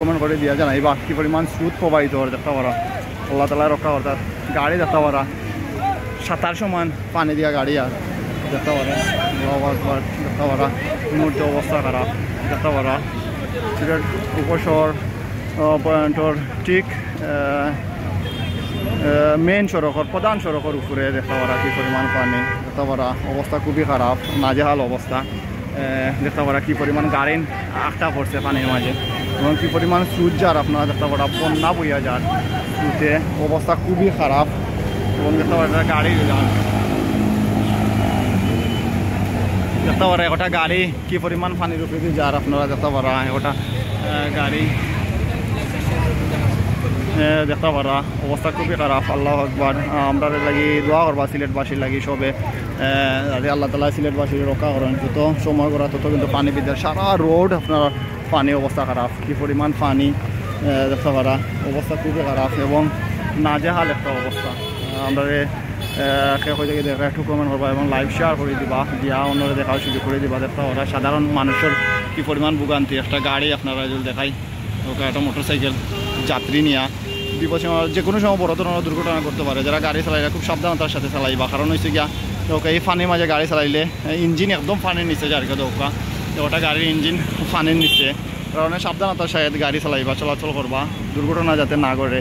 Comment করে দিয়া জানাইবা কি পরিমাণ স্রোত প্রবাহিত হওয়ার দেখতে পারা। আল্লাহ তালা রক্ষা করতে গাড়ি দেখতে পারা 27 সমান পানি দিয়া গাড়ি আর দেখতে পারে দেখতে পারা মুহূর্তে অবস্থা খারাপ দেখতে পারা। সিলেট উপশহর পয়েন্টর ঠিক মেইন সড়কের প্রধান সড়কের উপরে দেখতে পারা কি পরিমাণ পানি দেখতে পারা। অবস্থা খুবই খারাপ নাজেহাল অবস্থা দেখতে পারা কি পরিমাণ গাড়ি আটকা পড়ছে পানির মাঝে এবং কি পরিমাণ স্রোত যার আপনারা দেখতে পারা বন্যা বইয়া যার স্রোতে অবস্থা খুবই খারাপ এবং দেখতে পারা গাড়ি দেখতে পারা একটা গাড়ি কি পরিমাণ পানির উপরে যার আপনারা দেখতে পারা একটা গাড়ি দেখতে পারা অবস্থা খুবই খারাপ। আল্লাহ আকবার আমরা লাগি দোয়া করবা সিলেটবাসীর লাগি সবে আল্লাহ তালা সিলেটবাসীর রক্ষা করেন যত সময় করা তত কিন্তু পানি বিদ্যার সারা রোড আপনার পানি অবস্থা খারাপ কি পরিমাণ পানি দেখতে পারা অবস্থা খুবই খারাপ এবং নাজেহাল একটা অবস্থা। আমরা শেষ হয়ে থেকে দেখা একটু কমেন্ট করবা এবং লাইভ শেয়ার করে দিবা দিয়া অন্যরা দেখার সুযোগ করে দিবা দেখতে পারা সাধারণ মানুষের কি পরিমাণ ভোগান্তি। একটা গাড়ি আপনারা যদি দেখাই ওকে একটা মোটরসাইকেল যাত্রী নিয়ে বিপদ যে কোনো সময় বড় ধরনের দুর্ঘটনা করতে পারে। যারা গাড়ি চালাইলে খুব সাবধানতার সাথে চালাইবা কারণ হচ্ছে গিয়া ওকে এই পানির মাঝে গাড়ি চালাইলে ইঞ্জিন একদম পানির নিচে যারকে দৌকা ওটা গাড়ির ইঞ্জিন পানির নিচে কারণে সাবধানতার সাথে গাড়ি চালাইবা চলাচল করবা দুর্ঘটনা যাতে না করে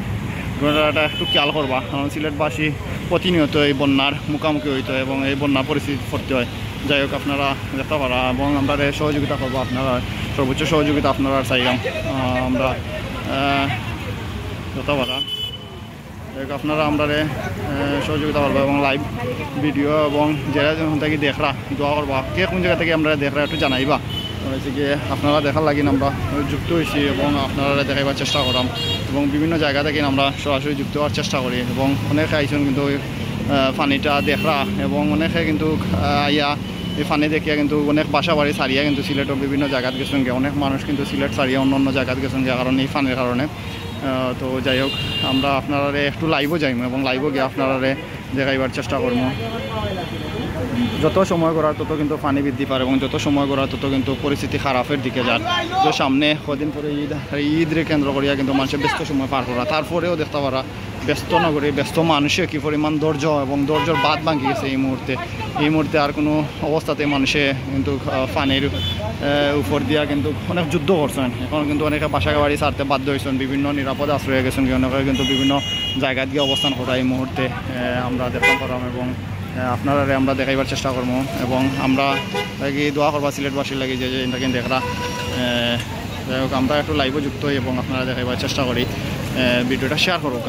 দুর্ঘটনাটা একটু খেয়াল করবা কারণ সিলেটবাসী প্রতিনিয়ত এই বন্যার মুখোমুখি হইতে হয় এবং এই বন্যা পরিস্থিতি পড়তে হয়। যাই হোক আপনারা দেখতে পারা এবং আমরা সহযোগিতা করবো আপনারা সর্বোচ্চ সহযোগিতা আপনারা চাইলাম আমরা দেখতে পারা আপনারা আমরা সহযোগিতা করবো এবং লাইভ ভিডিও এবং যারা যখন থেকে দেখরা দোয়া করবা কে কোন জায়গা থেকে আমরা দেখরা একটু জানাইবা হয়েছে কি আপনারা দেখার লাগি আমরা যুক্ত হয়েছি এবং আপনারা দেখাইবার চেষ্টা করাম এবং বিভিন্ন জায়গা থেকে আমরা সরাসরি যুক্ত হওয়ার চেষ্টা করি এবং অনেকে আইসন কিন্তু পানিটা দেখরা এবং অনেকে কিন্তু আইয়া এই পানি দেখিয়া কিন্তু অনেক বাসা বাড়ি ছাড়িয়া কিন্তু সিলেটের বিভিন্ন জায়গাত গেছেন গে অনেক মানুষ কিন্তু সিলেট ছাড়িয়া অন্য অন্য জায়গাত গেছেন গে কারণ এই পানির কারণে। তো যাই হোক আমরা আপনারা একটু লাইভও যাইম এবং লাইভও গিয়ে আপনারা দেখাইবার চেষ্টা করবো। যত সময় করার তত কিন্তু পানি বৃদ্ধি পায় এবং যত সময় করার তত কিন্তু পরিস্থিতি খারাপের দিকে যান। তো সামনে কদিন পরে ঈদের কেন্দ্র করিয়া কিন্তু মানুষের ব্যস্ত সময় পার করা তারপরেও দেখতে পারা ব্যস্ত নগরী ব্যস্ত মানুষে কী পরিমাণ ধৈর্য এবং ধৈর্যর বাদ ভাঙি গেছে এই মুহূর্তে আর কোনো অবস্থাতে মানুষে কিন্তু পানির উপর দিয়া কিন্তু অনেক যুদ্ধ করছেন। এখন কিন্তু অনেকে বাসা বাড়ি ছাড়তে বাধ্য হয়েছেন বিভিন্ন নিরাপদ আশ্রয়ে গেছেন অনেকে কিন্তু বিভিন্ন জায়গায় গিয়ে অবস্থান করা এই মুহূর্তে আমরা দেখতে পারাম এবং আপনারা আমরা দেখাইবার চেষ্টা করবো এবং আমরা লাগি দোয়া করবা সিলেটবাসীর লাগি যে এটাকে দেখরা। যাই হোক আমরা একটু লাইভও যুক্ত হই এবং আপনারা দেখাইবার চেষ্টা করি ভিডিওটা শেয়ার করুক।